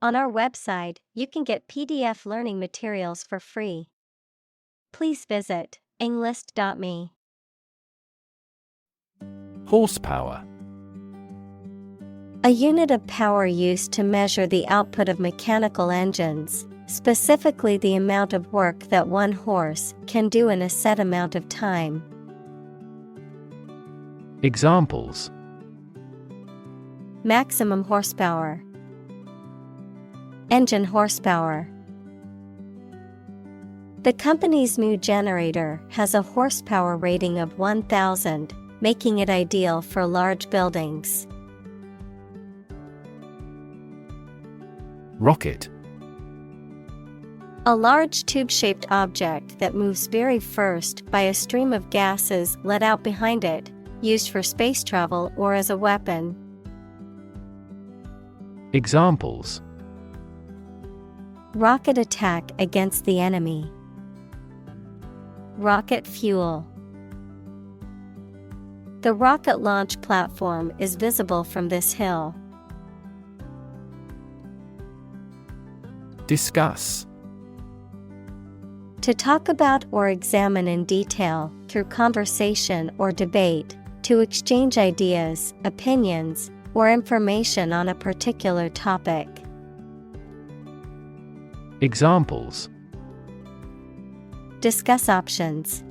On our website, you can get PDF learning materials for free. Please visit englist.me. Horsepower. A unit of power used to measure the output of mechanical engines, specifically the amount of work that one horse can do in a set amount of time. Examples: Maximum horsepower, engine horsepower. The company's new generator has a horsepower rating of 1,000, making it ideal for large buildings. Rocket. A large tube-shaped object that moves very first by a stream of gases let out behind it, used for space travel or as a weapon. Examples: Rocket attack against the enemy. Rocket fuel. The rocket launch platform is visible from this hill. Discuss. To talk about or examine in detail, through conversation or debate, to exchange ideas, opinions, or information on a particular topic. Examples: Discuss options.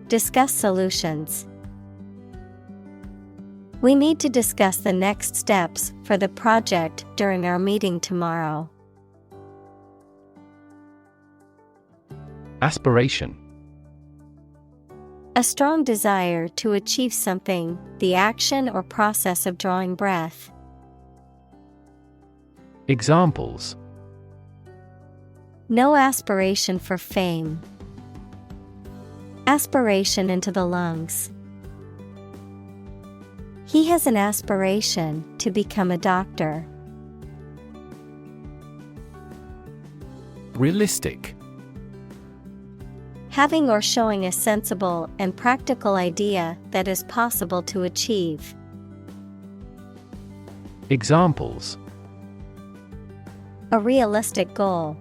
Discuss solutions. We need to discuss the next steps for the project during our meeting tomorrow. Aspiration. A strong desire to achieve something, the action or process of drawing breath. Examples: No aspiration for fame. Aspiration into the lungs. He has an aspiration to become a doctor. Realistic. Having or showing a sensible and practical idea that is possible to achieve. Examples: A realistic goal.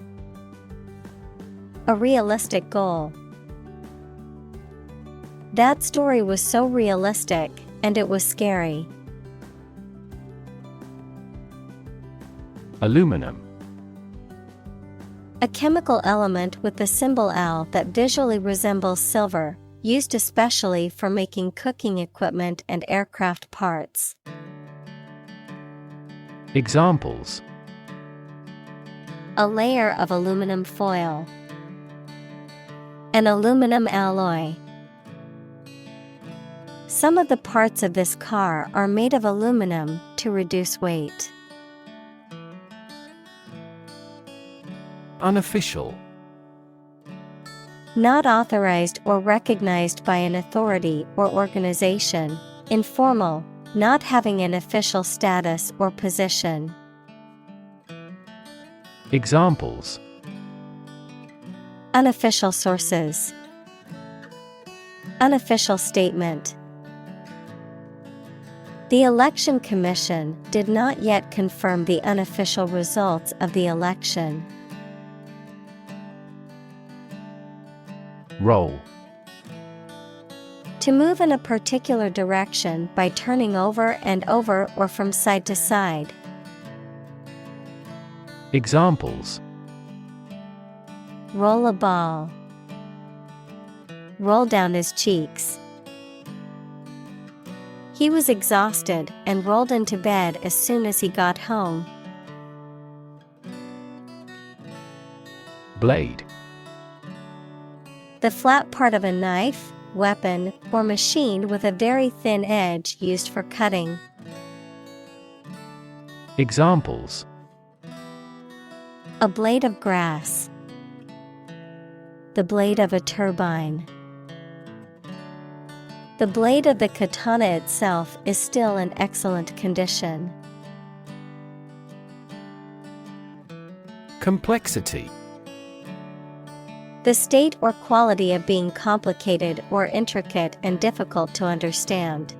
A realistic goal. That story was so realistic, and it was scary. Aluminum. A chemical element with the symbol Al that visually resembles silver, used especially for making cooking equipment and aircraft parts. Examples: A layer of aluminum foil. An aluminum alloy. Some of the parts of this car are made of aluminum to reduce weight. Unofficial. Not authorized or recognized by an authority or organization. Informal, not having an official status or position. Examples: Unofficial sources. Unofficial statement. The Election Commission did not yet confirm the unofficial results of the election. Roll. To move in a particular direction by turning over and over or from side to side. Examples: Roll a ball. Roll down his cheeks. He was exhausted and rolled into bed as soon as he got home. Blade. The flat part of a knife, weapon, or machine with a very thin edge used for cutting. Examples: A blade of grass. The blade of a turbine. The blade of the katana itself is still in excellent condition. Complexity. The state or quality of being complicated or intricate and difficult to understand.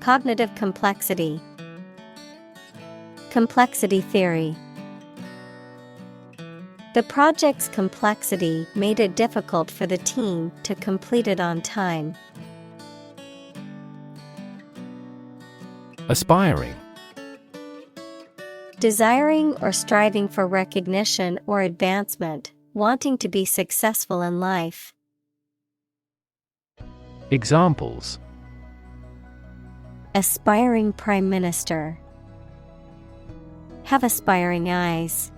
Cognitive complexity. Complexity theory. The project's complexity made it difficult for the team to complete it on time. Aspiring. Desiring or striving for recognition or advancement, wanting to be successful in life. Examples: Aspiring prime minister. Have aspiring eyes.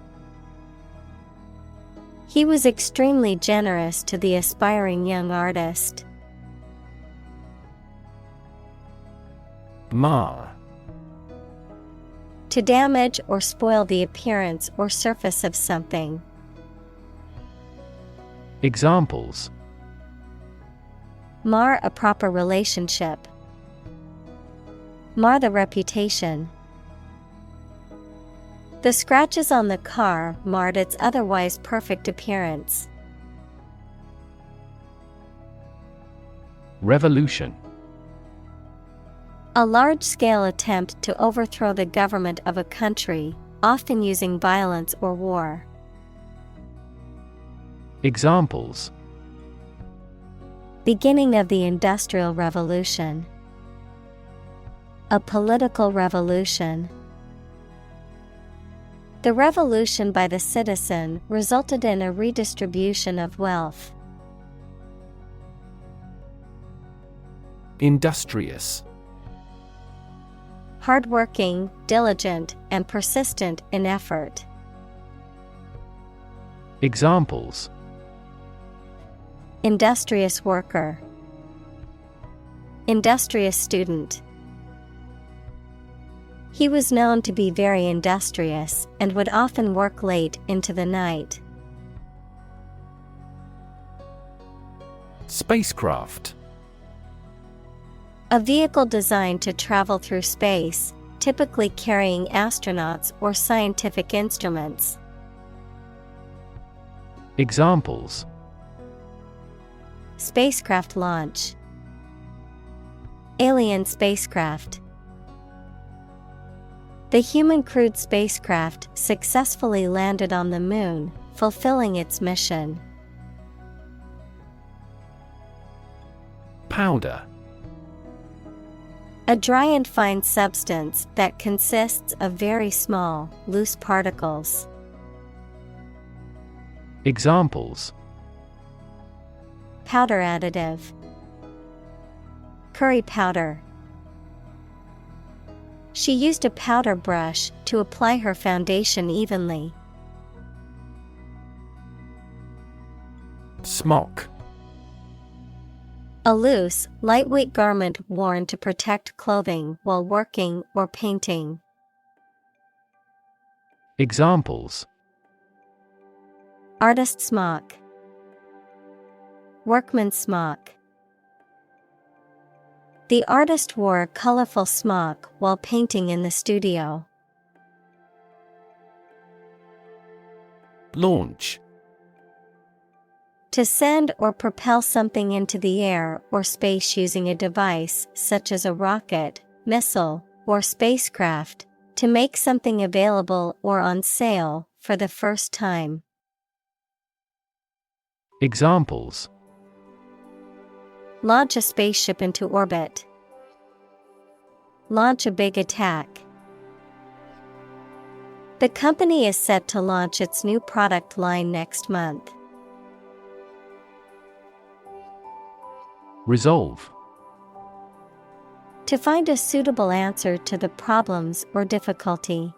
He was extremely generous to the aspiring young artist. Mar. To damage or spoil the appearance or surface of something. Examples: Mar a proper relationship. Mar the reputation. The scratches on the car marred its otherwise perfect appearance. Revolution. A large-scale attempt to overthrow the government of a country, often using violence or war. Examples: Beginning of the Industrial Revolution. A political revolution. The revolution by the citizen resulted in a redistribution of wealth. Industrious. Hardworking, diligent, and persistent in effort. Examples: Industrious worker. Industrious student. He was known to be very industrious and would often work late into the night. Spacecraft. A vehicle designed to travel through space, typically carrying astronauts or scientific instruments. Examples: Spacecraft launch. Alien spacecraft. The human-crewed spacecraft successfully landed on the Moon, fulfilling its mission. Powder. A dry and fine substance that consists of very small, loose particles. Examples: Powder additive. Curry powder. She used a powder brush to apply her foundation evenly. Smock. A loose, lightweight garment worn to protect clothing while working or painting. Examples: Artist smock. Workman's smock. The artist wore a colorful smock while painting in the studio. Launch. To send or propel something into the air or space using a device such as a rocket, missile, or spacecraft, to make something available or on sale for the first time. Examples: Launch a spaceship into orbit. Launch a big attack. The company is set to launch its new product line next month. Resolve. To find a suitable answer to the problems or difficulty.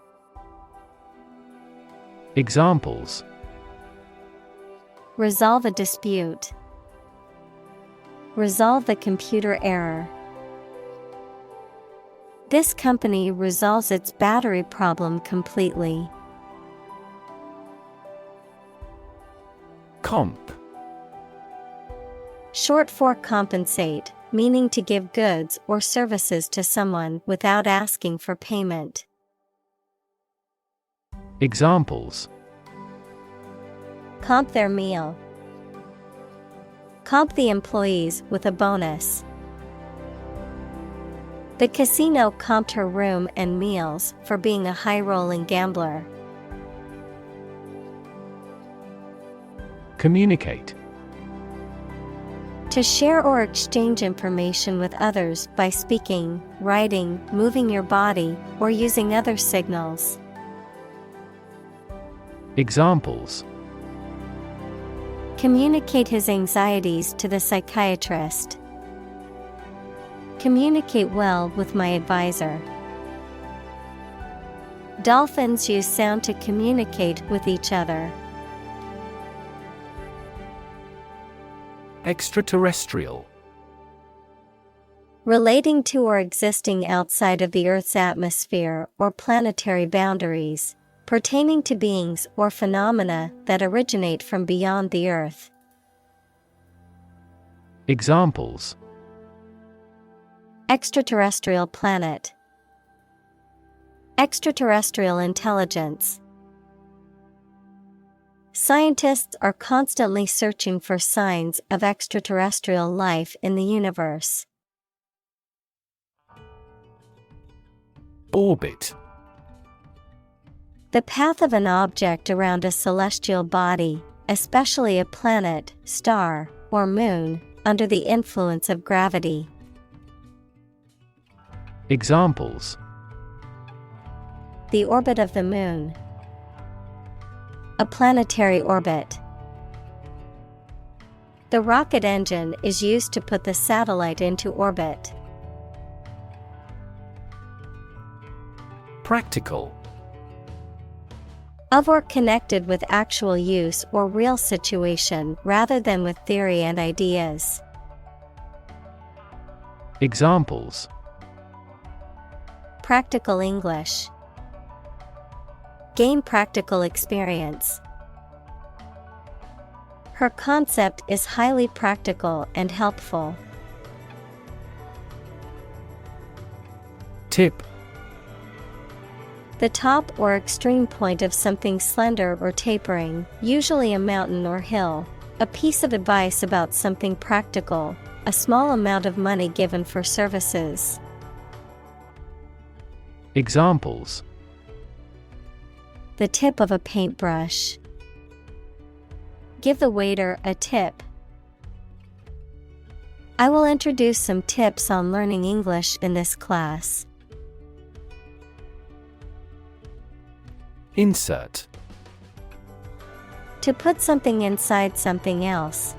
Examples: Resolve a dispute. Resolve the computer error. This company resolves its battery problem completely. Comp. Short for compensate, meaning to give goods or services to someone without asking for payment. Examples: Comp their meal. Comp the employees with a bonus. The casino comped her room and meals for being a high-rolling gambler. Communicate. To share or exchange information with others by speaking, writing, moving your body, or using other signals. Examples: Communicate his anxieties to the psychiatrist. Communicate well with my advisor. Dolphins use sound to communicate with each other. Extraterrestrial. Relating to or existing outside of the Earth's atmosphere or planetary boundaries, pertaining to beings or phenomena that originate from beyond the Earth. Examples: Extraterrestrial planet. Extraterrestrial intelligence. Scientists are constantly searching for signs of extraterrestrial life in the universe. Orbit. The path of an object around a celestial body, especially a planet, star, or moon, under the influence of gravity. Examples: The orbit of the moon. A planetary orbit. The rocket engine is used to put the satellite into orbit. Practical. Of or connected with actual use or real situation rather than with theory and ideas. Examples: Practical English. Gain practical experience. Her concept is highly practical and helpful. Tip. The top or extreme point of something slender or tapering, usually a mountain or hill. A piece of advice about something practical, a small amount of money given for services. Examples: The tip of a paintbrush. Give the waiter a tip. I will introduce some tips on learning English in this class. Insert. To put something inside something else.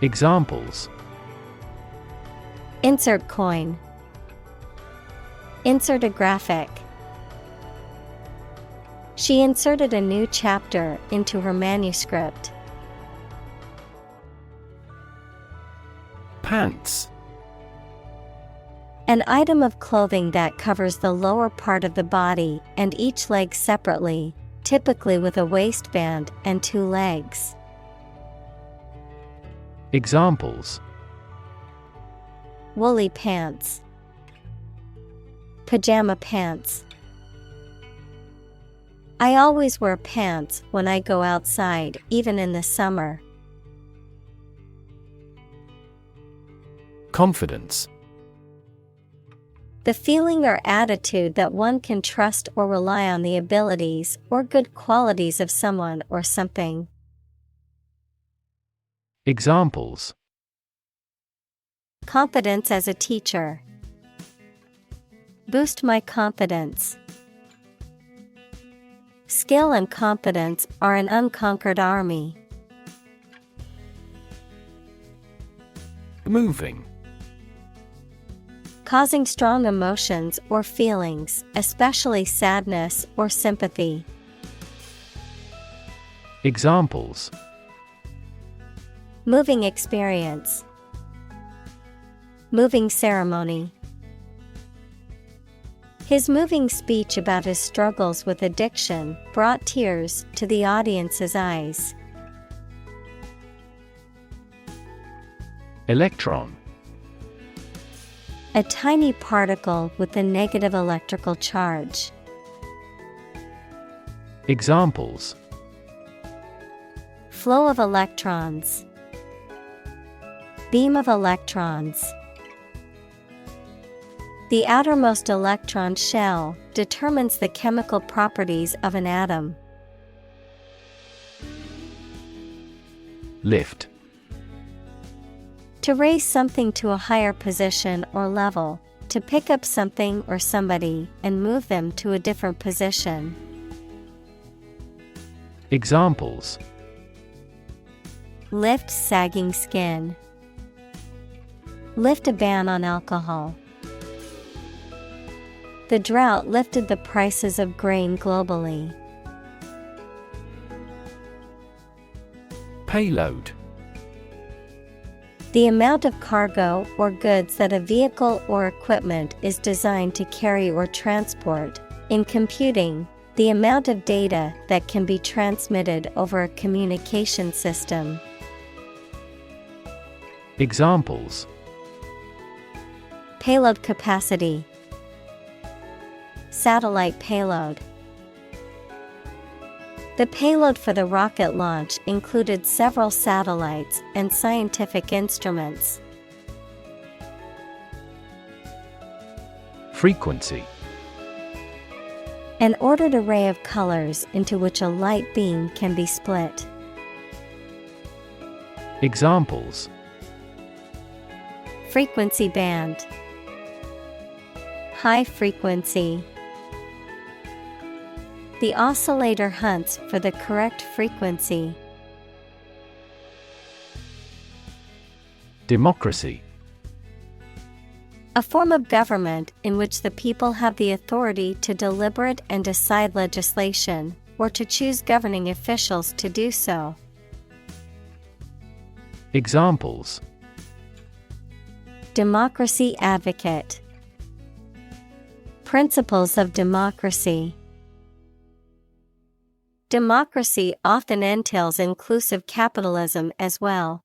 Examples: Insert coin. Insert a graphic. She inserted a new chapter into her manuscript. Pants. An item of clothing that covers the lower part of the body and each leg separately, typically with a waistband and two legs. Examples: Woolly pants. Pajama pants. I always wear pants when I go outside, even in the summer. Confidence. The feeling or attitude that one can trust or rely on the abilities or good qualities of someone or something. Examples: Confidence as a teacher. Boost my confidence. Skill and competence are an unconquered army. Moving. Causing strong emotions or feelings, especially sadness or sympathy. Examples: Moving experience. Moving ceremony. His moving speech about his struggles with addiction brought tears to the audience's eyes. Electron. A tiny particle with a negative electrical charge. Examples: Flow of electrons. Beam of electrons. The outermost electron shell determines the chemical properties of an atom. Lift. To raise something to a higher position or level, to pick up something or somebody and move them to a different position. Examples: Lift sagging skin. Lift a ban on alcohol. The drought lifted the prices of grain globally. Payload. The amount of cargo or goods that a vehicle or equipment is designed to carry or transport. In computing, the amount of data that can be transmitted over a communication system. Examples: Payload capacity. Satellite payload. The payload for the rocket launch included several satellites and scientific instruments. Frequency. An ordered array of colors into which a light beam can be split. Examples: Frequency band. High frequency. The oscillator hunts for the correct frequency. Democracy. A form of government in which the people have the authority to deliberate and decide legislation, or to choose governing officials to do so. Examples: Democracy advocate. Principles of democracy. Democracy often entails inclusive capitalism as well.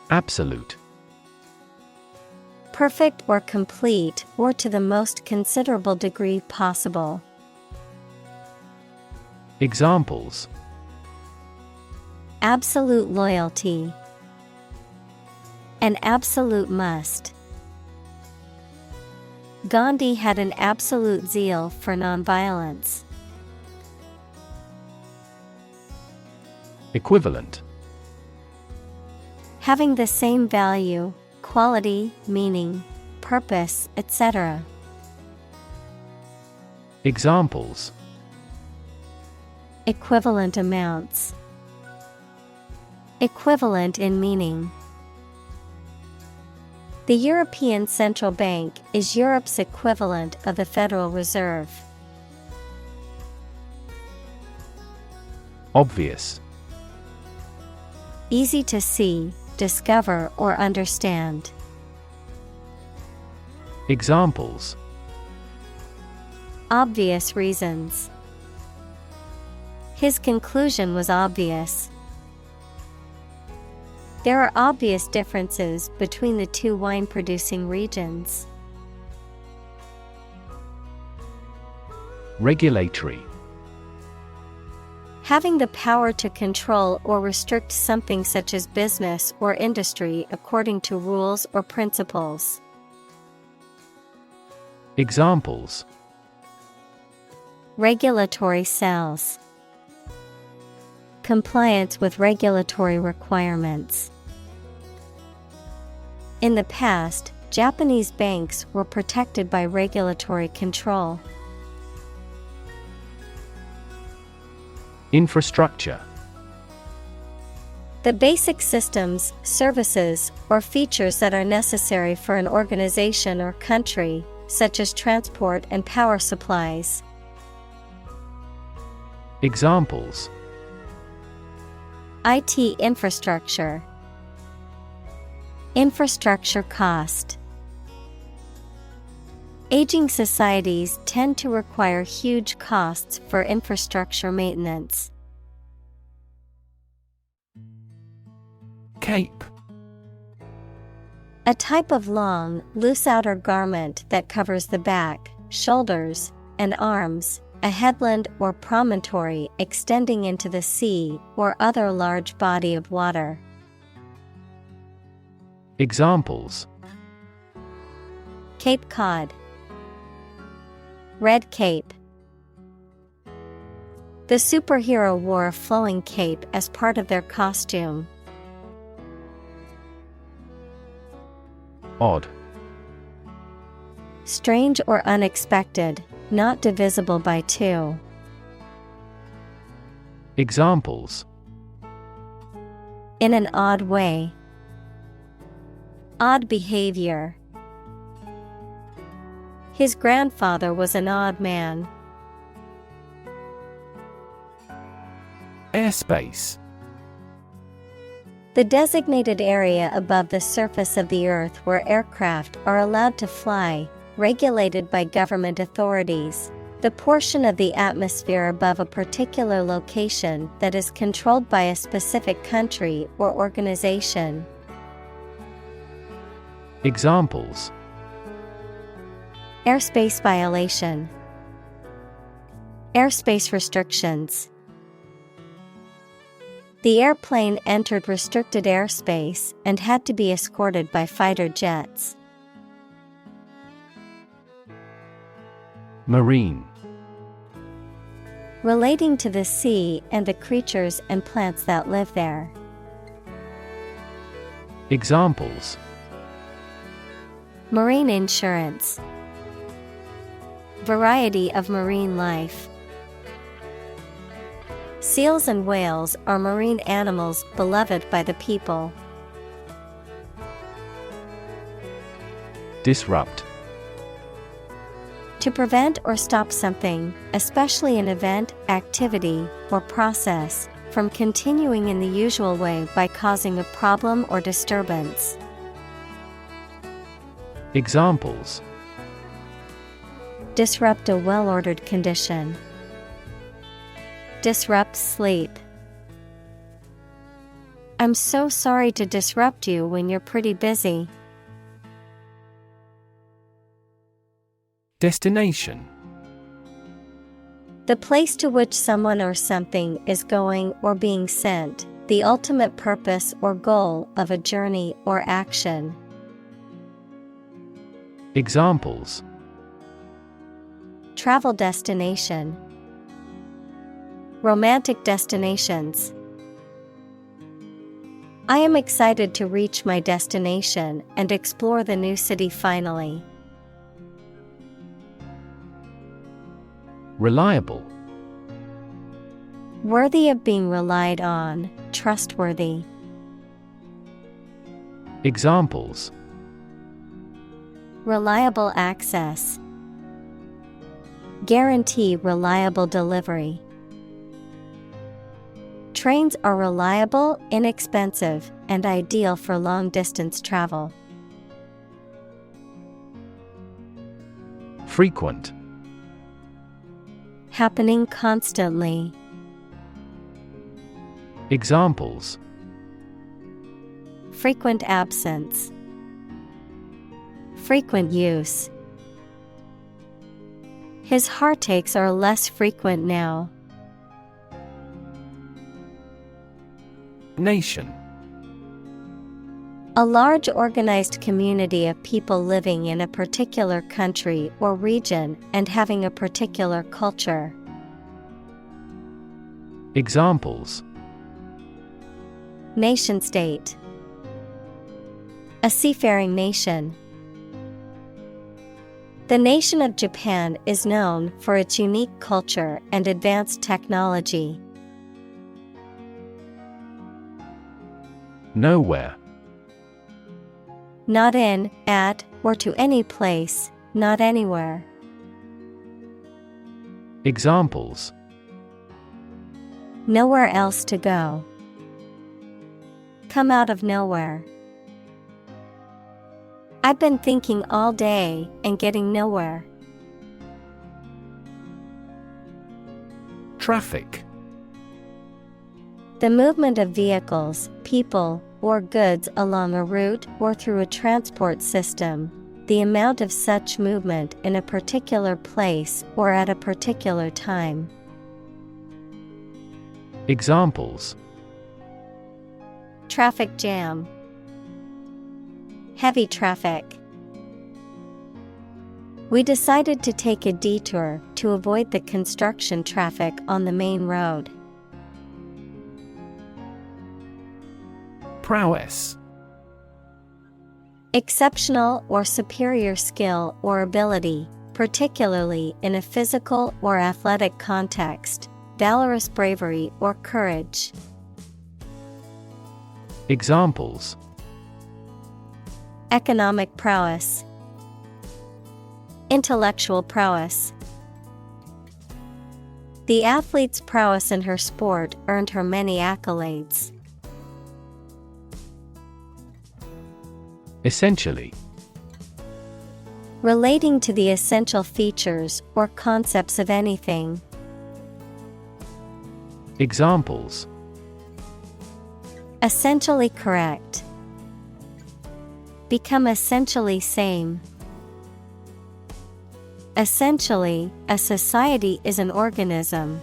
Absolute. Perfect or complete, or to the most considerable degree possible. Examples: Absolute loyalty. An absolute must. Gandhi had an absolute zeal for nonviolence. Equivalent. Having the same value, quality, meaning, purpose, etc. Examples: Equivalent amounts. Equivalent in meaning. The European Central Bank is Europe's equivalent of the Federal Reserve. Obvious. Easy to see, discover, or understand. Examples: Obvious reasons. His conclusion was obvious. There are obvious differences between the two wine-producing regions. Regulatory. Having the power to control or restrict something such as business or industry according to rules or principles. Examples: Regulatory cells. Compliance with regulatory requirements. In the past, Japanese banks were protected by regulatory control. Infrastructure. The basic systems, services, or features that are necessary for an organization or country, such as transport and power supplies. Examples: IT infrastructure. Infrastructure cost. Aging societies tend to require huge costs for infrastructure maintenance. Cape. A type of long, loose outer garment that covers the back, shoulders, and arms, a headland or promontory extending into the sea or other large body of water. Examples: Cape Cod, red cape. The superhero wore a flowing cape as part of their costume. Odd. Strange or unexpected, not divisible by two. Examples: In an odd way. Odd behavior. His grandfather was an odd man. Airspace. The designated area above the surface of the Earth where aircraft are allowed to fly, regulated by government authorities. The portion of the atmosphere above a particular location that is controlled by a specific country or organization. Examples: Airspace violation. Airspace restrictions. The airplane entered restricted airspace and had to be escorted by fighter jets. Marine. Relating to the sea and the creatures and plants that live there. Examples: Marine insurance. Variety of marine life. Seals and whales are marine animals beloved by the people. Disrupt. To prevent or stop something, especially an event, activity, or process, from continuing in the usual way by causing a problem or disturbance. Examples: Disrupt a well-ordered condition. Disrupt sleep. I'm so sorry to disrupt you when you're pretty busy. Destination. The place to which someone or something is going or being sent, the ultimate purpose or goal of a journey or action. Examples: Travel destination. Romantic destinations. I am excited to reach my destination and explore the new city finally. Reliable. Worthy of being relied on, trustworthy. Examples: Reliable access. Guarantee reliable delivery. Trains are reliable, inexpensive, and ideal for long-distance travel. Frequent. Happening constantly. Examples: Frequent absence. Frequent use. His heartaches are less frequent now. Nation. A large organized community of people living in a particular country or region and having a particular culture. Examples: Nation-state. A seafaring nation. The nation of Japan is known for its unique culture and advanced technology. Nowhere. Not in, at, or to any place, not anywhere. Examples: Nowhere else to go. Come out of nowhere. I've been thinking all day and getting nowhere. Traffic. The movement of vehicles, people, or goods along a route or through a transport system. The amount of such movement in a particular place or at a particular time. Examples: Traffic jam. Heavy traffic. We decided to take a detour to avoid the construction traffic on the main road. Prowess. Exceptional or superior skill or ability, particularly in a physical or athletic context, valorous bravery or courage. Examples: Economic prowess, intellectual prowess. The athlete's prowess in her sport earned her many accolades. Essentially. Relating to the essential features or concepts of anything. Examples: Essentially correct. Become essentially same. Essentially, a society is an organism.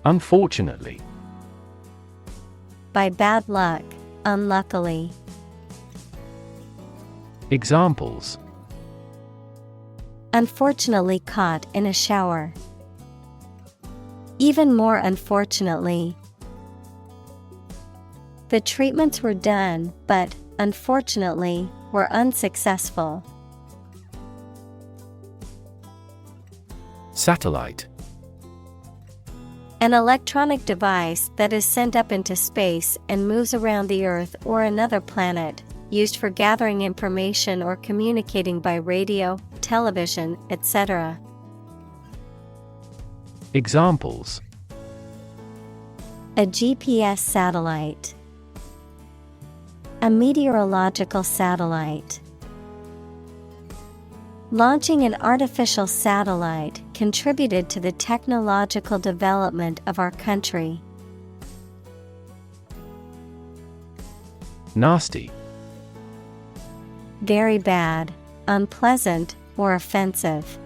Unfortunately. By bad luck, unluckily. Examples: Unfortunately caught in a shower. Even more unfortunately. The treatments were done, but, unfortunately, were unsuccessful. Satellite. An electronic device that is sent up into space and moves around the Earth or another planet, used for gathering information or communicating by radio, television, etc. Examples: A GPS satellite. A meteorological satellite. Launching an artificial satellite contributed to the technological development of our country. Nasty. Very bad, unpleasant, or offensive.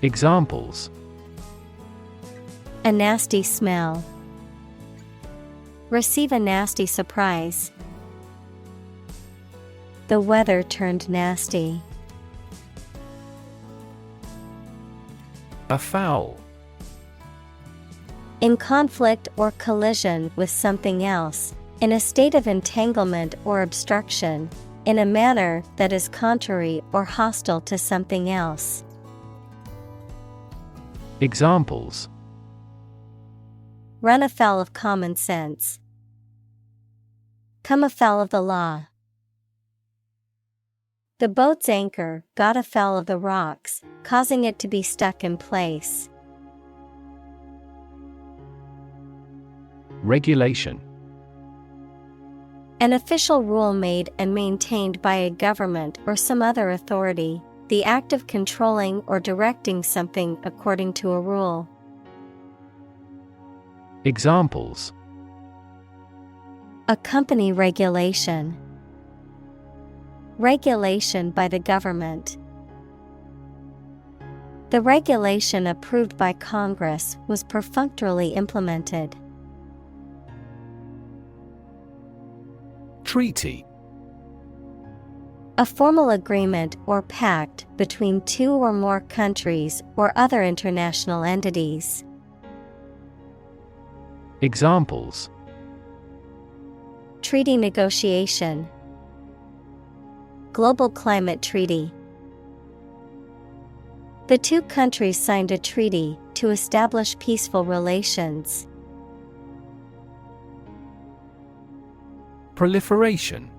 Examples: A nasty smell. Receive a nasty surprise. The weather turned nasty. Afoul. In conflict or collision with something else, in a state of entanglement or obstruction, in a manner that is contrary or hostile to something else. Examples: Run afoul of common sense. Come afoul of the law. The boat's anchor got afoul of the rocks, causing it to be stuck in place. Regulation. An official rule made and maintained by a government or some other authority, the act of controlling or directing something according to a rule. Examples: A company regulation. Regulation by the government. The regulation approved by Congress was perfunctorily implemented. Treaty. A formal agreement or pact between two or more countries or other international entities. Examples: Treaty negotiation. Global Climate Treaty. The two countries signed a treaty to establish peaceful relations. Proliferation.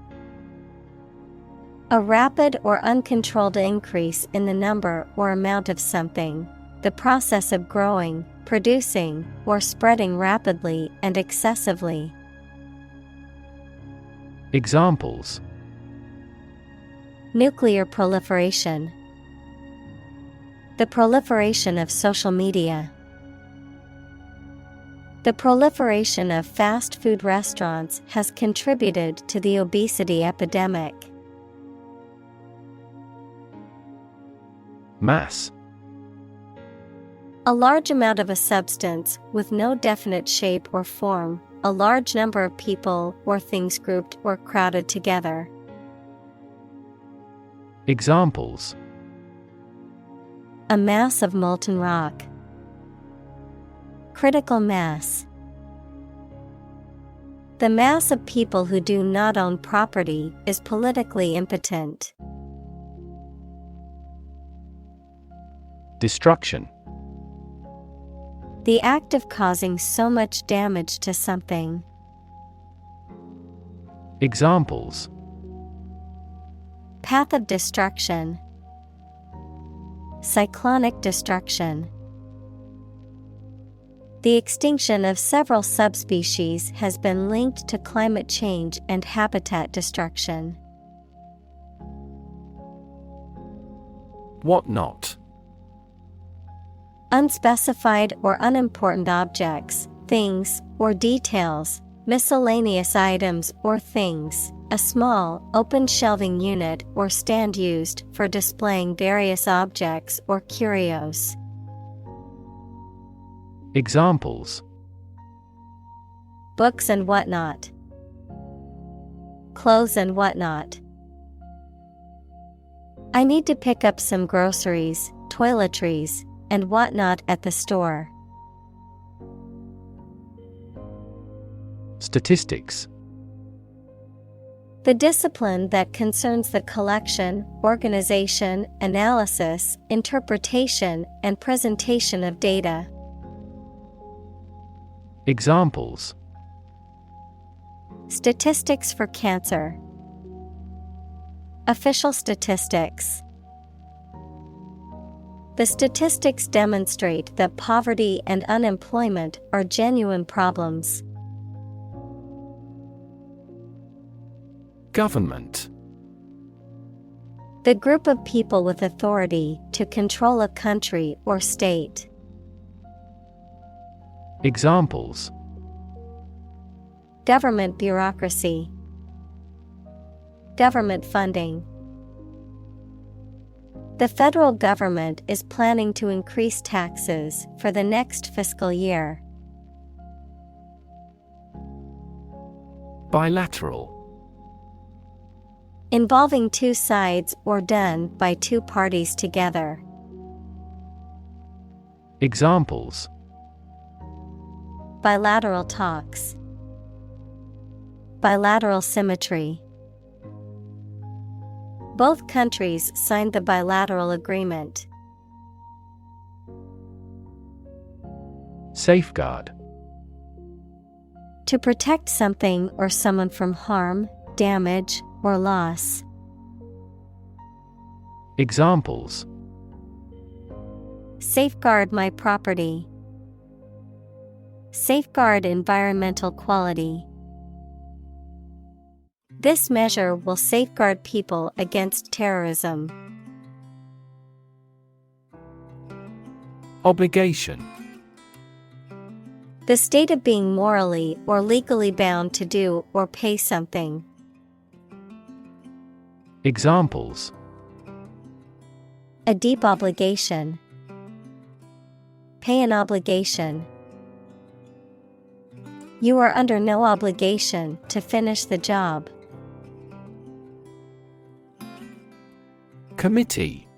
A rapid or uncontrolled increase in the number or amount of something, the process of growing, producing, or spreading rapidly and excessively. Examples: Nuclear proliferation. The proliferation of social media. The proliferation of fast food restaurants has contributed to the obesity epidemic. Mass. A large amount of a substance with no definite shape or form, a large number of people or things grouped or crowded together. Examples: A mass of molten rock. Critical mass. The mass of people who do not own property is politically impotent. Destruction. The act of causing so much damage to something. Examples: Path of destruction. Cyclonic destruction. The extinction of several subspecies has been linked to climate change and habitat destruction. Whatnot. Unspecified or unimportant objects, things, or details, miscellaneous items or things, a small, open shelving unit or stand used for displaying various objects or curios. Examples: Books and whatnot. Clothes and whatnot. I need to pick up some groceries, toiletries, and whatnot at the store. Statistics. The discipline that concerns the collection, organization, analysis, interpretation, and presentation of data. Examples: Statistics for cancer. Official statistics. The statistics demonstrate that poverty and unemployment are genuine problems. Government. The group of people with authority to control a country or state. Examples: Government bureaucracy. Government funding. The federal government is planning to increase taxes for the next fiscal year. Bilateral. Involving two sides or done by two parties together. Examples: Bilateral talks. Bilateral symmetry. Both countries signed the bilateral agreement. Safeguard. To protect something or someone from harm, damage, or loss. Examples: Safeguard my property. Safeguard environmental quality. This measure will safeguard people against terrorism. Obligation. The state of being morally or legally bound to do or pay something. Examples: A deep obligation. Pay an obligation. You are under no obligation to finish the job. Committee.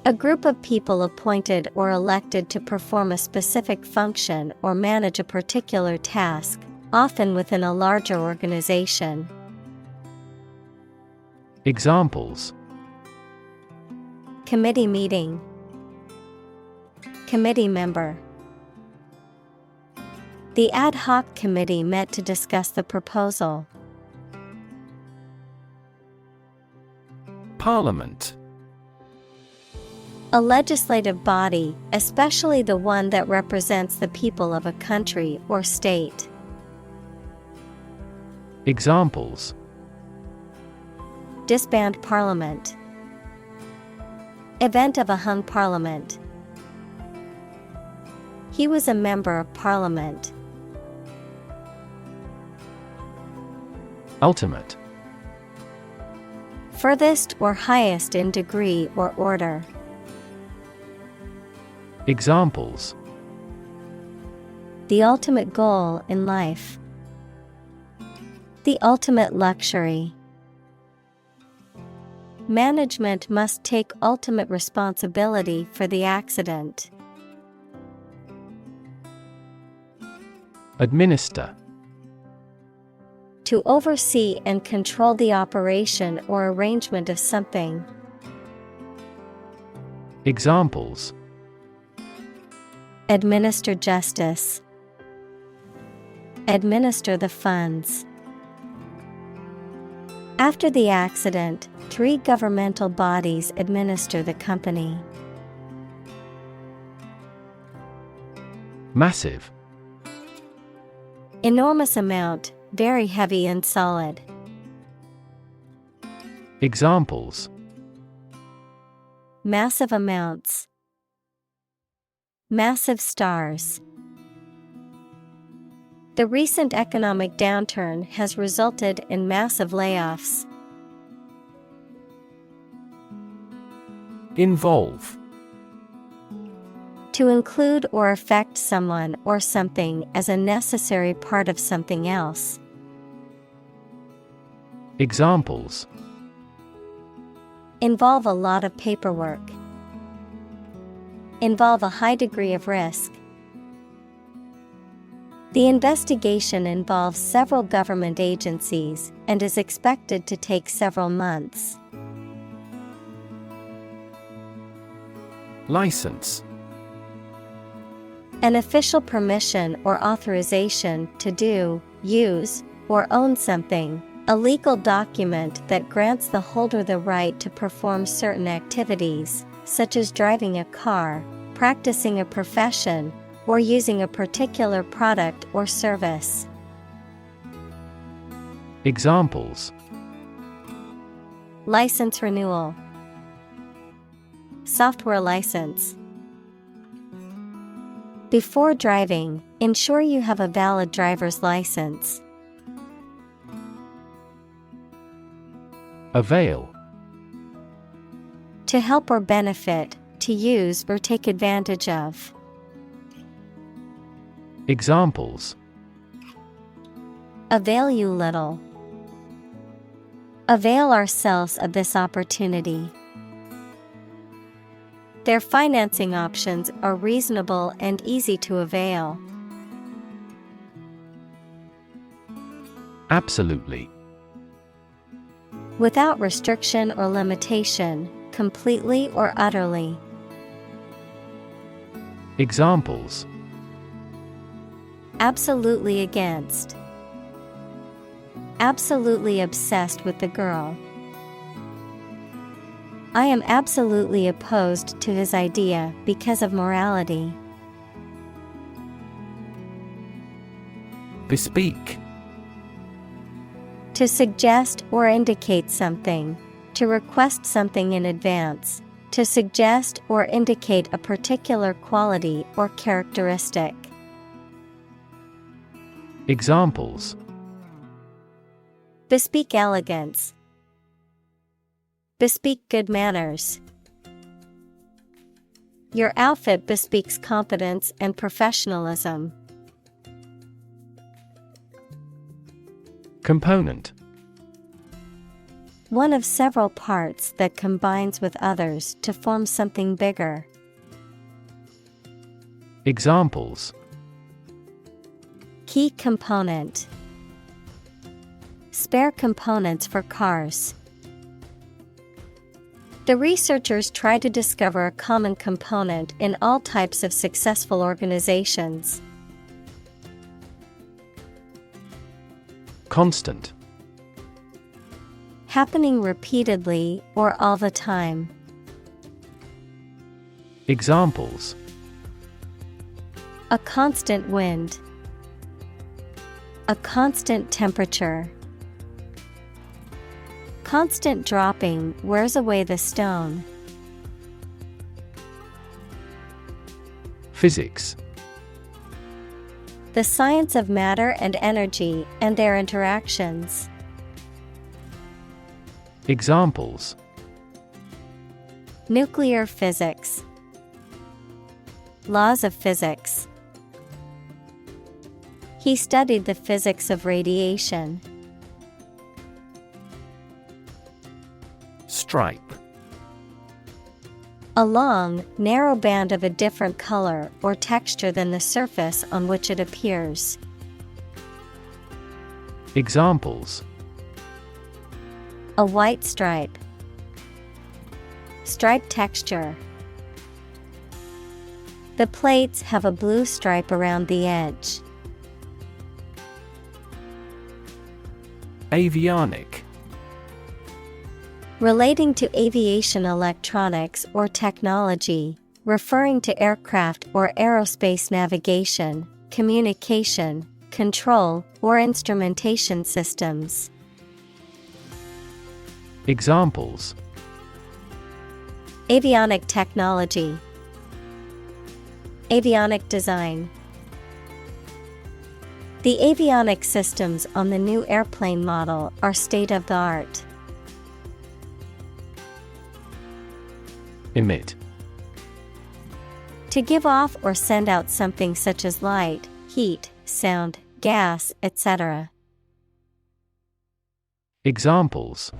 A group of people appointed or elected to perform a specific function or manage a particular task, often within a larger organization. Examples: Committee meeting. Committee member. The ad hoc committee met to discuss the proposal. Parliament. A legislative body, especially the one that represents the people of a country or state. Examples: Disband parliament. Event of a hung parliament. He was a member of parliament. Ultimate. Furthest or highest in degree or order. The ultimate goal in life. The ultimate luxury. Management must take ultimate responsibility for the accident. Administer. To oversee and control the operation or arrangement of something. Examples: Administer justice. Administer the funds. After the accident, 3 governmental bodies administer the company. Massive. Enormous amount, very heavy and solid. Examples: Massive amounts. Massive stars. The recent economic downturn has resulted in massive layoffs. Involve. To include or affect someone or something as a necessary part of something else. Examples: Involve a lot of paperwork. Involve a high degree of risk. The investigation involves several government agencies and is expected to take several months. License. An official permission or authorization to do, use, or own something, a legal document that grants the holder the right to perform certain activities, such as driving a car, practicing a profession, or using a particular product or service. Examples: License renewal. Software license. Before driving, ensure you have a valid driver's license. Avail. To help or benefit, to use or take advantage of. Examples: Avail you little. Avail ourselves of this opportunity. Their financing options are reasonable and easy to avail. Absolutely. Without restriction or limitation, completely or utterly. Examples: Absolutely against. Absolutely obsessed with the girl. I am absolutely opposed to his idea because of morality. Bespeak. To suggest or indicate something. To request something in advance. To suggest or indicate a particular quality or characteristic. Examples: Bespeak elegance. Bespeak good manners. Your outfit bespeaks confidence and professionalism. Component. One of several parts that combines with others to form something bigger. Examples: Key component. Spare components for cars. The researchers try to discover a common component in all types of successful organizations. Constant. Happening repeatedly or all the time. Examples: A constant wind. A constant temperature. Constant dropping wears away the stone. Physics. The science of matter and energy and their interactions. Examples: Nuclear physics. Laws of physics. He studied the physics of radiation. Stripe. A long, narrow band of a different color or texture than the surface on which it appears. Examples: A white stripe. Stripe texture. The plates have a blue stripe around the edge. Avionic. Relating to aviation electronics or technology, referring to aircraft or aerospace navigation, communication, control, or instrumentation systems. Examples: Avionic technology. Avionic design. The avionic systems on the new airplane model are state-of-the-art. Emit. To give off or send out something such as light, heat, sound, gas, etc. Examples: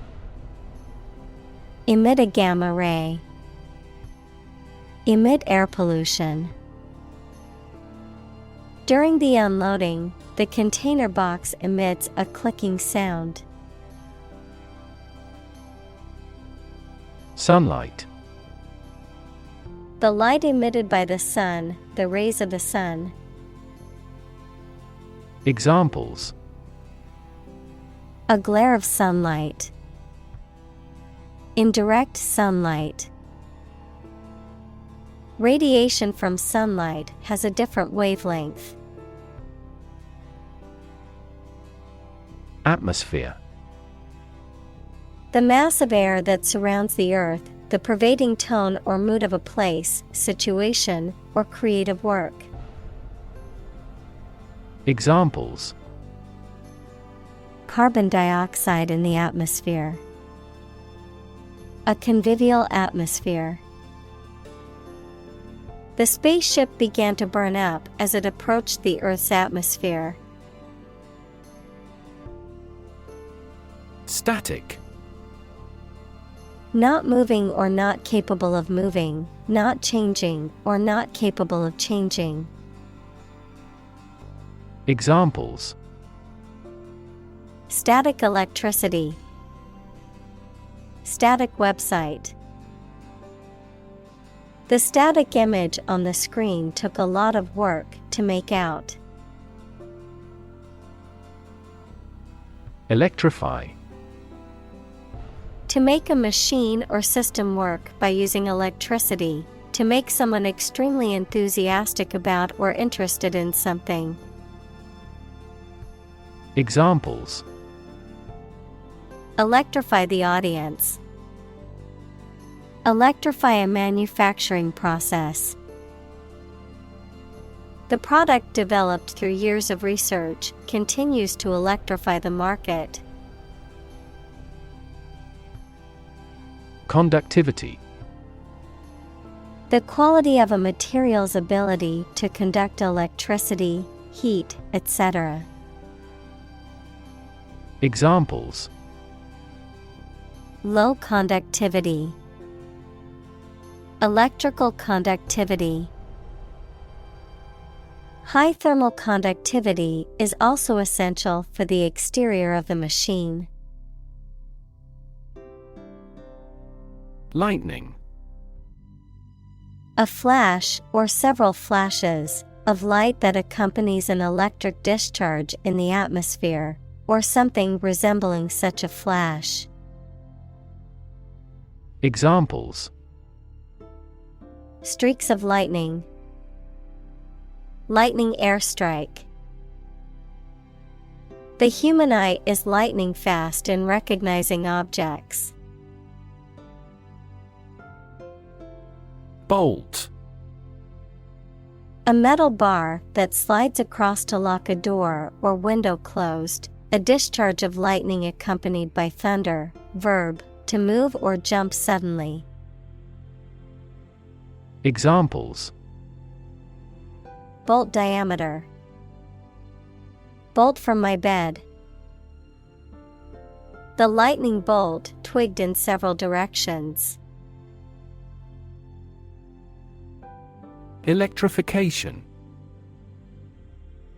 Emit a gamma ray. Emit air pollution. During the unloading, the container box emits a clicking sound. Sunlight. The light emitted by the sun, the rays of the sun. Examples: A glare of sunlight. Indirect sunlight. Radiation from sunlight has a different wavelength. Atmosphere. The mass of air that surrounds the earth, the pervading tone or mood of a place, situation, or creative work. Examples: Carbon dioxide in the atmosphere. A convivial atmosphere. The spaceship began to burn up as it approached the Earth's atmosphere. Static. Not moving or not capable of moving, not changing or not capable of changing. Examples: Static electricity. Static website. The static image on the screen took a lot of work to make out. Electrify. To make a machine or system work by using electricity, to make someone extremely enthusiastic about or interested in something. Examples: Electrify the audience. Electrify a manufacturing process. The product developed through years of research continues to electrify the market. Conductivity. The quality of a material's ability to conduct electricity, heat, etc. Examples: Low conductivity. Electrical conductivity. High thermal conductivity is also essential for the exterior of the machine. Lightning. A flash or several flashes of light that accompanies an electric discharge in the atmosphere, or something resembling such a flash. Examples: Streaks of lightning. Lightning airstrike. The human eye is lightning fast in recognizing objects. Bolt. A metal bar that slides across to lock a door or window closed. A discharge of lightning accompanied by thunder. Verb, to move or jump suddenly. Examples: Bolt diameter. Bolt from my bed. The lightning bolt twigged in several directions. Electrification.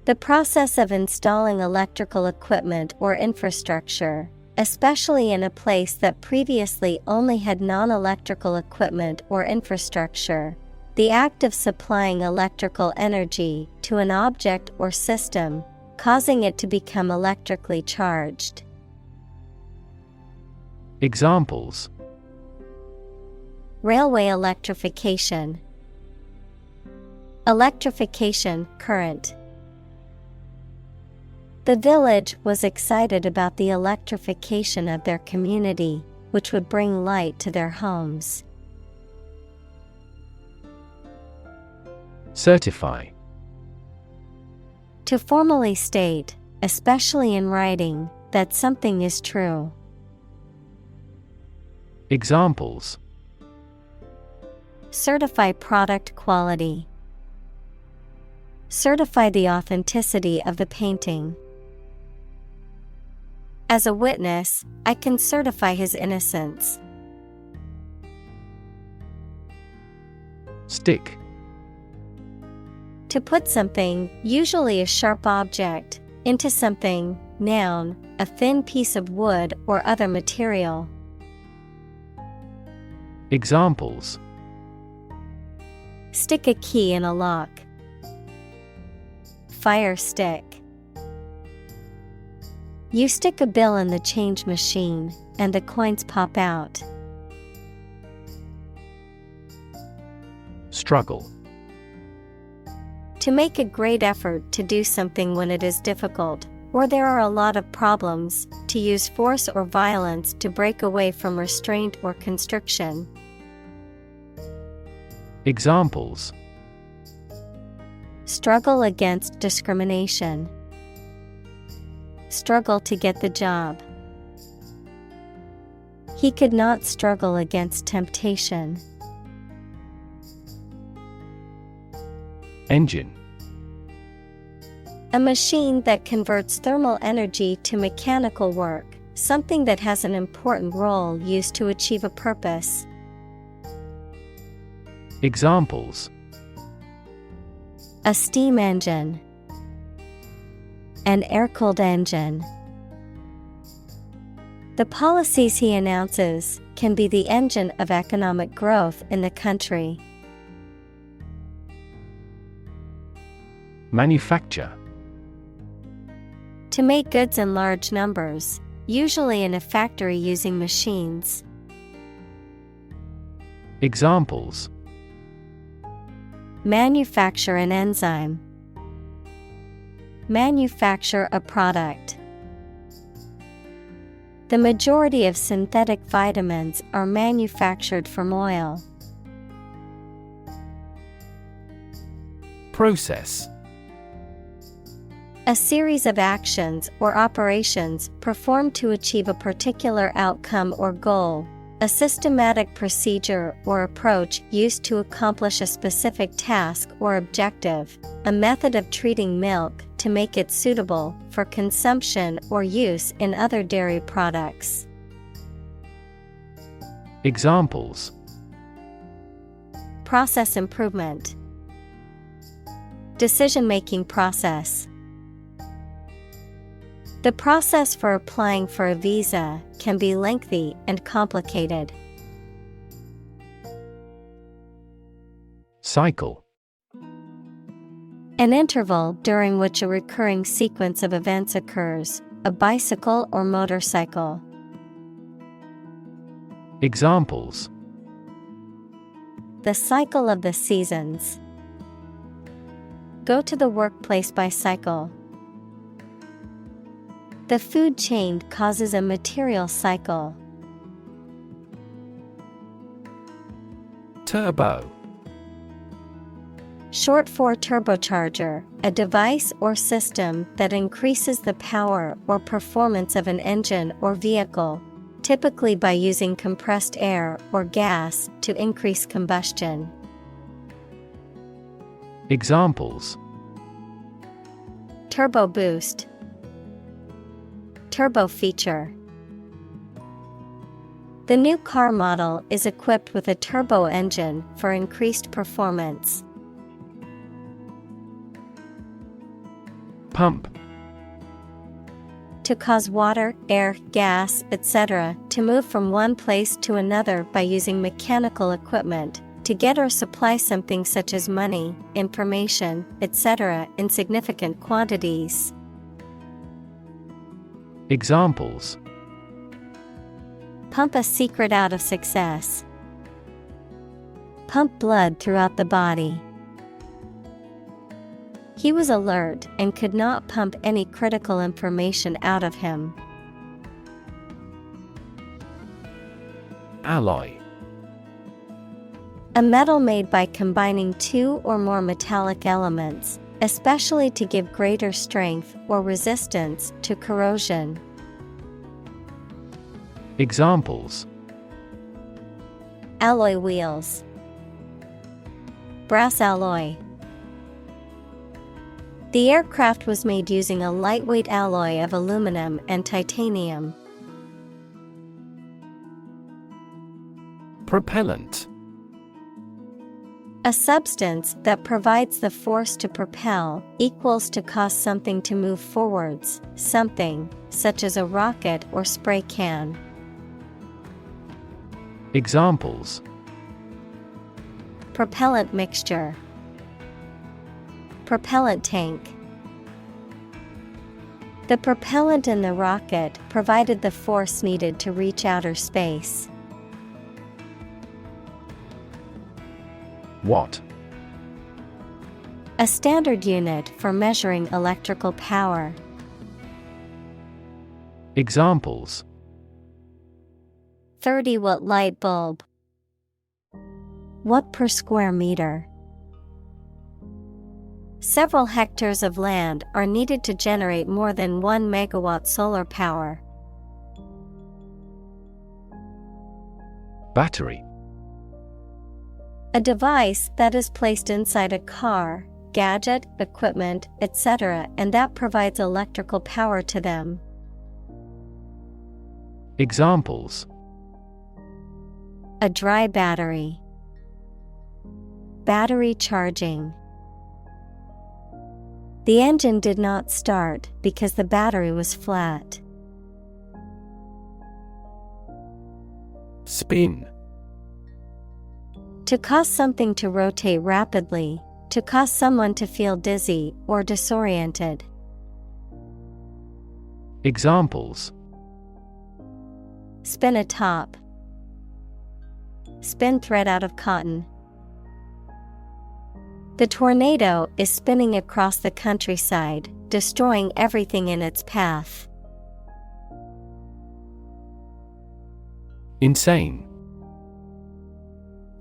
The process of installing electrical equipment or infrastructure, especially in a place that previously only had non-electrical equipment or infrastructure. The act of supplying electrical energy to an object or system, causing it to become electrically charged. Examples: Railway electrification. Electrification current. The village was excited about the electrification of their community, which would bring light to their homes. Certify. To formally state, especially in writing, that something is true. Examples: Certify product quality. Certify the authenticity of the painting. As a witness, I can certify his innocence. Stick. To put something, usually a sharp object, into something, noun, a thin piece of wood or other material. Examples: Stick a key in a lock. Fire stick. You stick a bill in the change machine, and the coins pop out. Struggle. To make a great effort to do something when it is difficult, or there are a lot of problems, to use force or violence to break away from restraint or constriction. Examples: Struggle against discrimination. Struggle to get the job. He could not struggle against temptation. Engine. A machine that converts thermal energy to mechanical work, something that has an important role used to achieve a purpose. Examples: A steam engine. An air-cooled engine. The policies he announces can be the engine of economic growth in the country. Manufacture. To make goods in large numbers, usually in a factory using machines. Examples: Manufacture an enzyme. Manufacture a product. The majority of synthetic vitamins are manufactured from oil. Process. A series of actions or operations performed to achieve a particular outcome or goal. A systematic procedure or approach used to accomplish a specific task or objective. A method of treating milk to make it suitable for consumption or use in other dairy products. Examples: Process improvement. Decision-making process. The process for applying for a visa can be lengthy and complicated. Cycle. An interval during which a recurring sequence of events occurs, a bicycle or motorcycle. Examples: The cycle of the seasons. Go to the workplace by cycle. The food chain causes a material cycle. Turbo. Short for turbocharger, a device or system that increases the power or performance of an engine or vehicle, typically by using compressed air or gas to increase combustion. Examples: Turbo boost. turbo feature. The new car model is equipped with a turbo engine for increased performance. Pump. To cause water, air, gas, etc. to move from one place to another by using mechanical equipment, to get or supply something such as money, information, etc. in significant quantities. Examples: Pump a secret out of success. Pump blood throughout the body. He was alert and could not pump any critical information out of him. Alloy. A metal made by combining two or more metallic elements, especially to give greater strength or resistance to corrosion. Examples: Alloy wheels. Brass alloy. The aircraft was made using a lightweight alloy of aluminum and titanium. Propellant. A substance that provides the force to propel, equals to cause something to move forwards, something, such as a rocket or spray can. Examples: Propellant mixture. Propellant tank. The propellant in the rocket provided the force needed to reach outer space. Watt. A standard unit for measuring electrical power. Examples: 30-watt light bulb. Watt per square meter. Several hectares of land are needed to generate more than 1 megawatt solar power. Battery. A device that is placed inside a car, gadget, equipment, etc., and that provides electrical power to them. Examples: A dry battery. Battery charging. The engine did not start because the battery was flat. Spin. To cause something to rotate rapidly, to cause someone to feel dizzy or disoriented. Examples: Spin a top. Spin thread out of cotton. The tornado is spinning across the countryside, destroying everything in its path. Insane.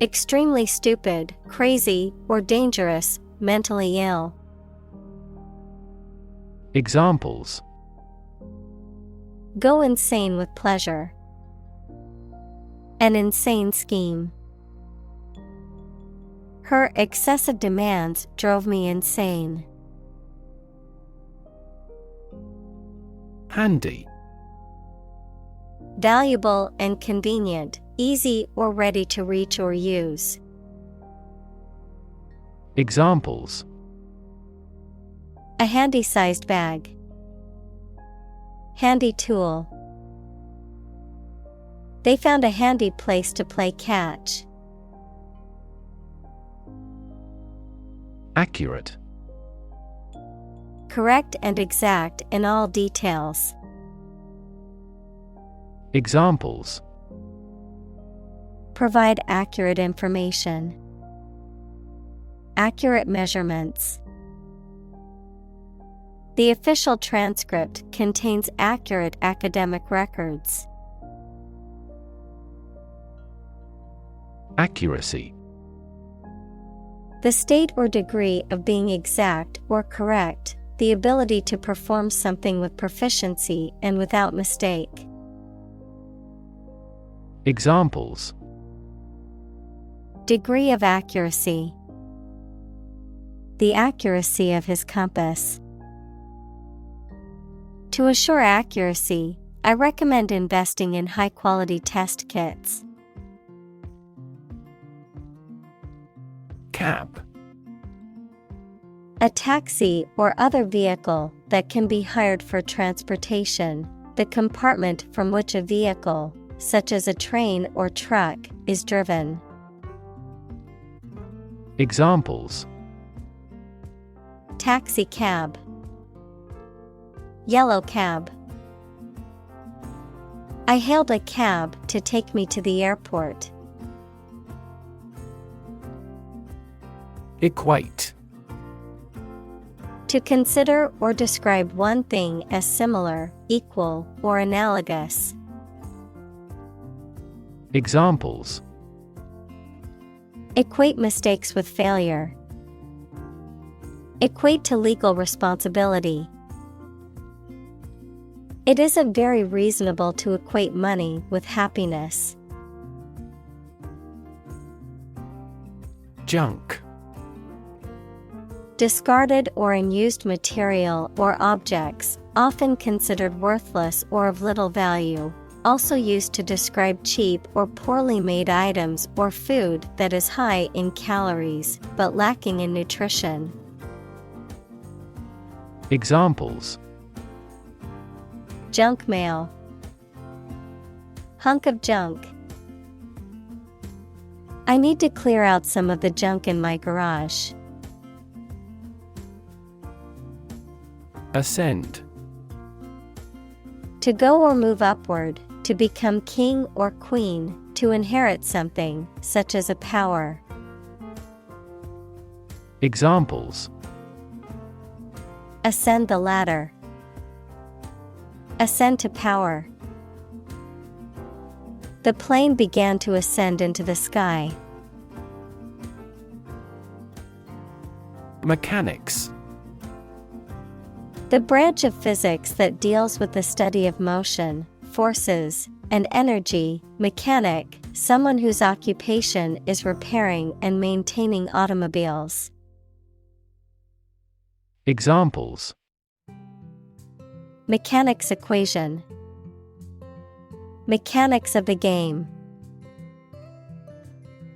Extremely stupid, crazy, or dangerous, mentally ill. Examples: Go insane with pleasure. An insane scheme. Her excessive demands drove me insane. Handy. Valuable and convenient, easy or ready to reach or use. Examples: A handy-sized bag. Handy tool. They found a handy place to play catch. Accurate. Correct and exact in all details. Examples: Provide accurate information. Accurate measurements. The official transcript contains accurate academic records. Accuracy. The state or degree of being exact or correct, the ability to perform something with proficiency and without mistake. Examples: Degree of accuracy. The accuracy of his compass. To assure accuracy, I recommend investing in high-quality test kits. Cab. A taxi or other vehicle that can be hired for transportation, the compartment from which a vehicle, such as a train or truck, is driven. Examples: Taxi cab, yellow cab. I hailed a cab to take me to the airport. Equate. To consider or describe one thing as similar, equal, or analogous. Examples: Equate mistakes with failure. Equate to legal responsibility. It isn't very reasonable to equate money with happiness. Junk. Discarded or unused material or objects, often considered worthless or of little value, also used to describe cheap or poorly made items or food that is high in calories but lacking in nutrition. Examples: Junk mail. Hunk of junk. I need to clear out some of the junk in my garage. Ascend. To go or move upward, to become king or queen, to inherit something, such as a power. Examples: Ascend the ladder. Ascend to power. The plane began to ascend into the sky. Mechanics. The branch of physics that deals with the study of motion, forces, and energy. Mechanic, someone whose occupation is repairing and maintaining automobiles. Examples: Mechanics equation. Mechanics of the game.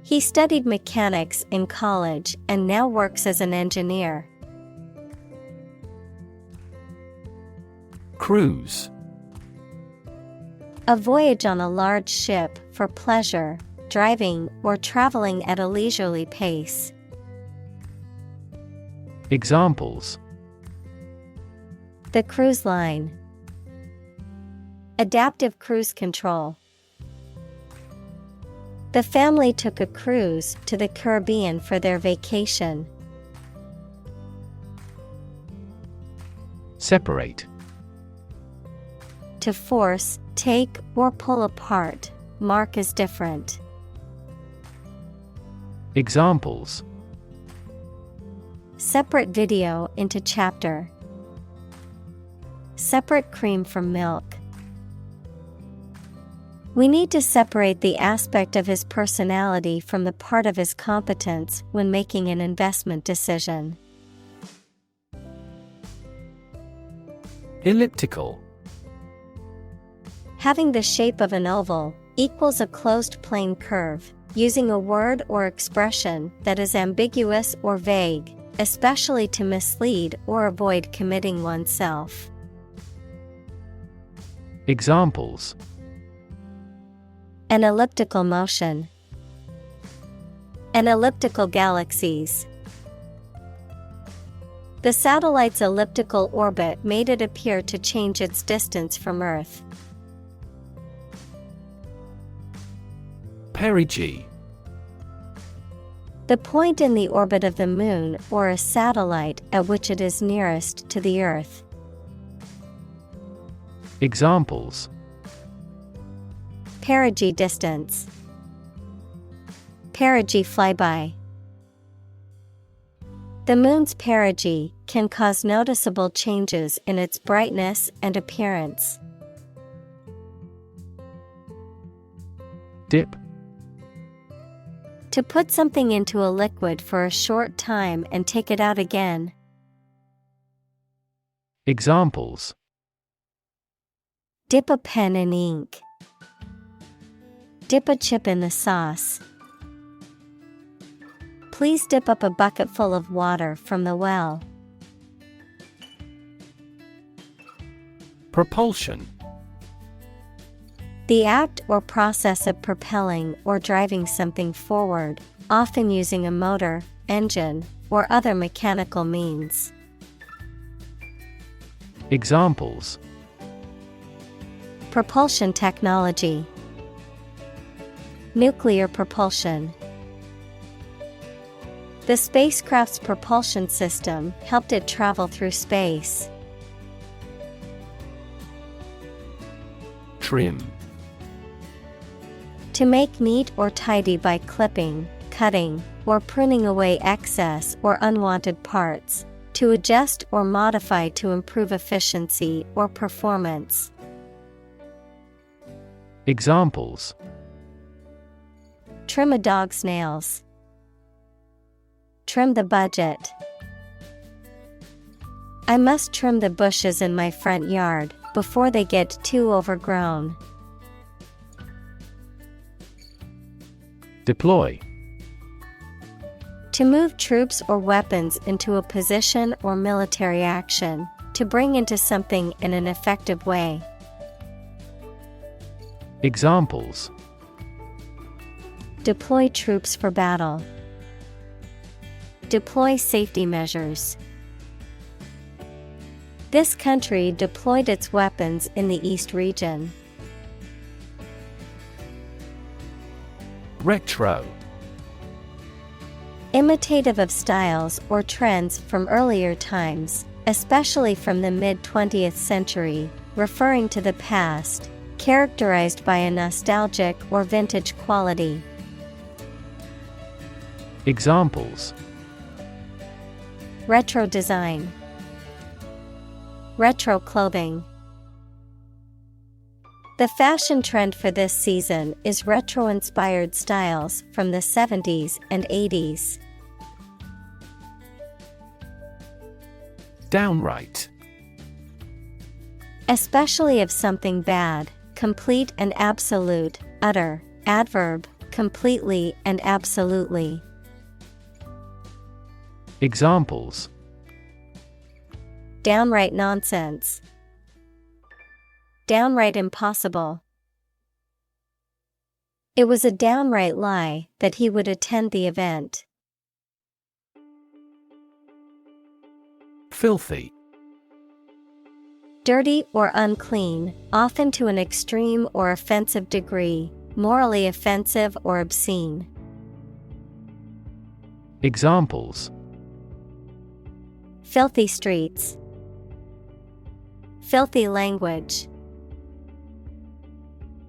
He studied mechanics in college and now works as an engineer. Cruise. A voyage on a large ship for pleasure, driving, or traveling at a leisurely pace. Examples: The cruise line. Adaptive cruise control. The family took a cruise to the Caribbean for their vacation. Separate. To force, take, or pull apart, mark as different. Examples: Separate video into chapter. Separate cream from milk. We need to separate the aspect of his personality from the part of his competence when making an investment decision. Elliptical. Having the shape of an oval, equals a closed plane curve, using a word or expression that is ambiguous or vague, especially to mislead or avoid committing oneself. Examples: An elliptical motion. An elliptical galaxies. The satellite's elliptical orbit made it appear to change its distance from Earth. Perigee. The point in the orbit of the Moon or a satellite at which it is nearest to the Earth. Examples: Perigee distance. Perigee flyby. The Moon's perigee can cause noticeable changes in its brightness and appearance. Dip. To put something into a liquid for a short time and take it out again. Examples: Dip a pen in ink. Dip a chip in the sauce. Please dip up a bucket full of water from the well. Propulsion. The act or process of propelling or driving something forward, often using a motor, engine, or other mechanical means. Examples: Propulsion technology. Nuclear propulsion. The spacecraft's propulsion system helped it travel through space. Trim. To make neat or tidy by clipping, cutting, or pruning away excess or unwanted parts. To adjust or modify to improve efficiency or performance. Examples: Trim a dog's nails. Trim the budget. I must trim the bushes in my front yard before they get too overgrown. Deploy. To move troops or weapons into a position or military action, to bring into something in an effective way. Examples: Deploy troops for battle. Deploy safety measures. This country deployed its weapons in the East region. Retro. Imitative of styles or trends from earlier times, especially from the mid-20th century, referring to the past, characterized by a nostalgic or vintage quality. Examples: Retro design. Retro clothing. The fashion trend for this season is retro-inspired styles from the 70s and 80s. Downright. Especially of something bad, complete and absolute, utter, adverb, completely and absolutely. Examples: Downright nonsense. Downright impossible. It was a downright lie that he would attend the event. Filthy. Dirty or unclean, often to an extreme or offensive degree, morally offensive or obscene. Examples: Filthy streets. Filthy language.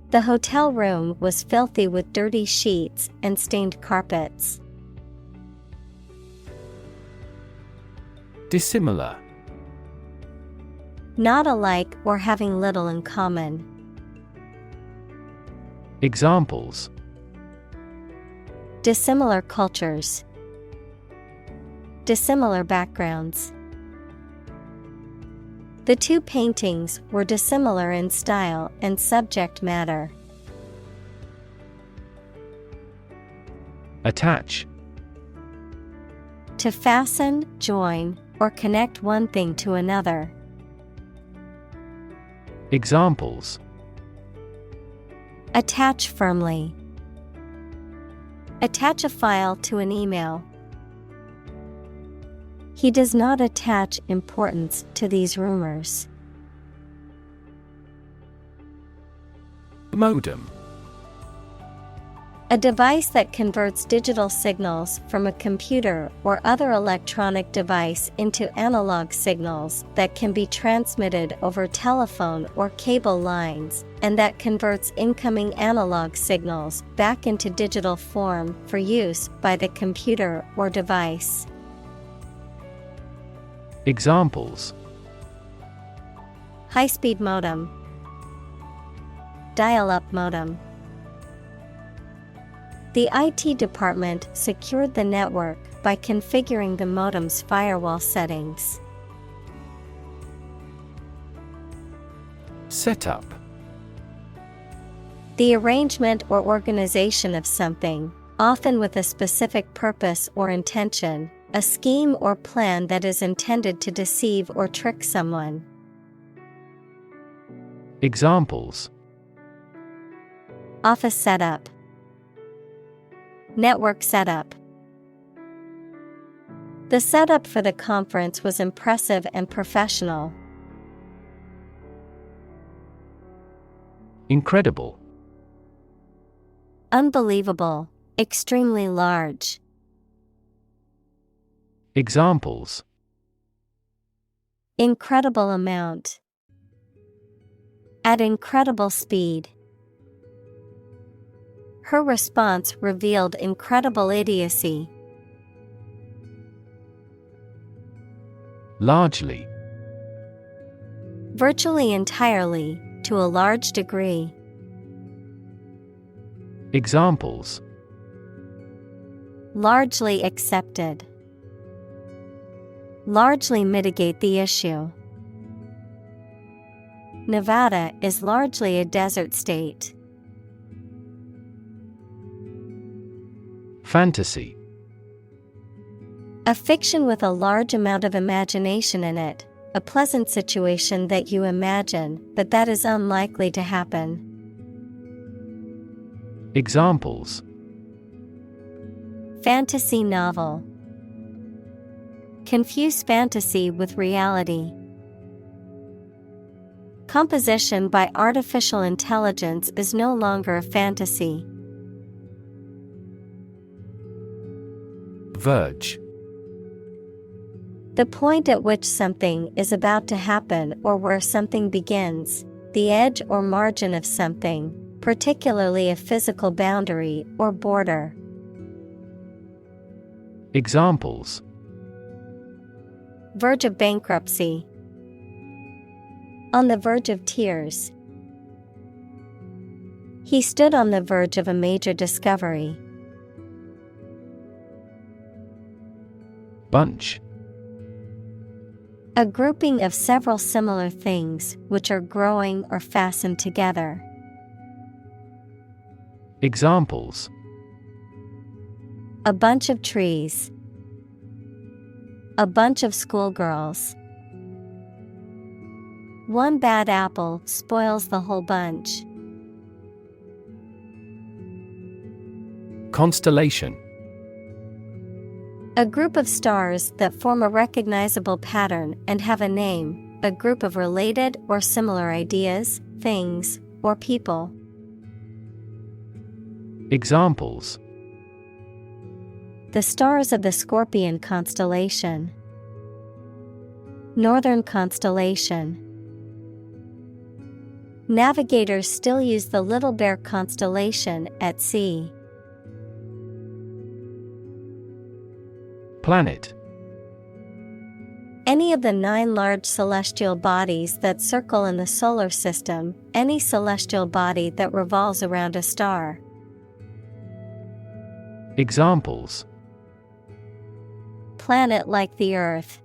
The hotel room was filthy with dirty sheets and stained carpets. Dissimilar. Not alike or having little in common. Examples: Dissimilar cultures. Dissimilar backgrounds. The two paintings were dissimilar in style and subject matter. Attach. To fasten, join, or connect one thing to another. Examples: Attach firmly. Attach a file to an email. He does not attach importance to these rumors. Modem. A device that converts digital signals from a computer or other electronic device into analog signals that can be transmitted over telephone or cable lines, and that converts incoming analog signals back into digital form for use by the computer or device. Examples: High-speed modem. Dial-up modem. The IT department secured the network by configuring the modem's firewall settings. Setup. The arrangement or organization of something, often with a specific purpose or intention, a scheme or plan that is intended to deceive or trick someone. Examples: Office setup, network setup. The setup for the conference was impressive and professional. Incredible. Unbelievable, extremely large. Examples: Incredible amount. At incredible speed. Her response revealed incredible idiocy. Largely. Virtually entirely, to a large degree. Examples: Largely accepted. Largely mitigate the issue. Nevada is largely a desert state. Fantasy. A fiction with a large amount of imagination in it, a pleasant situation that you imagine, but that is unlikely to happen. Examples: Fantasy novel. Confuse fantasy with reality. Composition by artificial intelligence is no longer a fantasy. Verge. The point at which something is about to happen or where something begins, the edge or margin of something, particularly a physical boundary or border. Examples: Verge of bankruptcy. On the verge of tears. He stood on the verge of a major discovery. Bunch. A grouping of several similar things which are growing or fastened together. Examples: A bunch of trees. A bunch of schoolgirls. One bad apple spoils the whole bunch. Constellation. A group of stars that form a recognizable pattern and have a name, a group of related or similar ideas, things, or people. Examples: The stars of the Scorpion constellation. Northern constellation. Navigators still use the Little Bear constellation at sea. Planet. Any of the 9 large celestial bodies that circle in the solar system, any celestial body that revolves around a star. Examples: Planet like the Earth.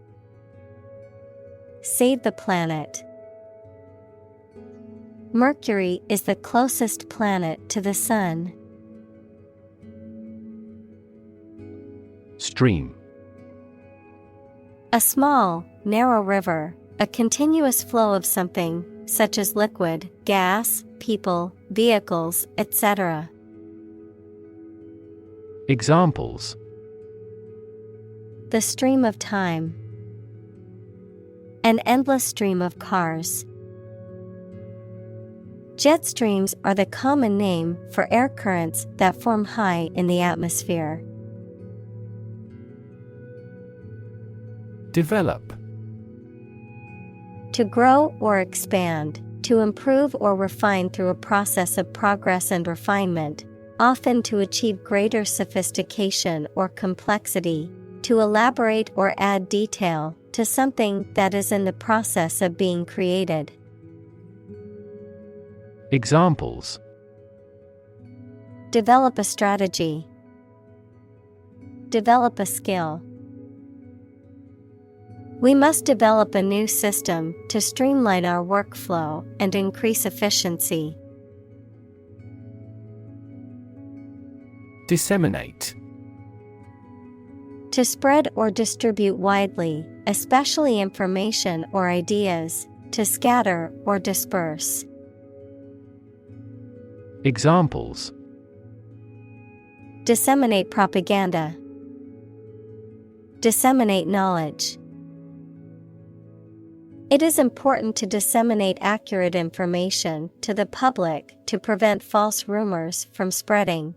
Save the planet. Mercury is the closest planet to the Sun. Stream. A small, narrow river, a continuous flow of something, such as liquid, gas, people, vehicles, etc. Examples: The stream of time. An endless stream of cars. Jet streams are the common name for air currents that form high in the atmosphere. Develop. To grow or expand, to improve or refine through a process of progress and refinement, often to achieve greater sophistication or complexity, to elaborate or add detail to something that is in the process of being created. Examples: Develop a strategy. Develop a skill. We must develop a new system to streamline our workflow and increase efficiency. Disseminate. To spread or distribute widely, especially information or ideas, to scatter or disperse. Examples: Disseminate propaganda. Disseminate knowledge. It is important to disseminate accurate information to the public to prevent false rumors from spreading.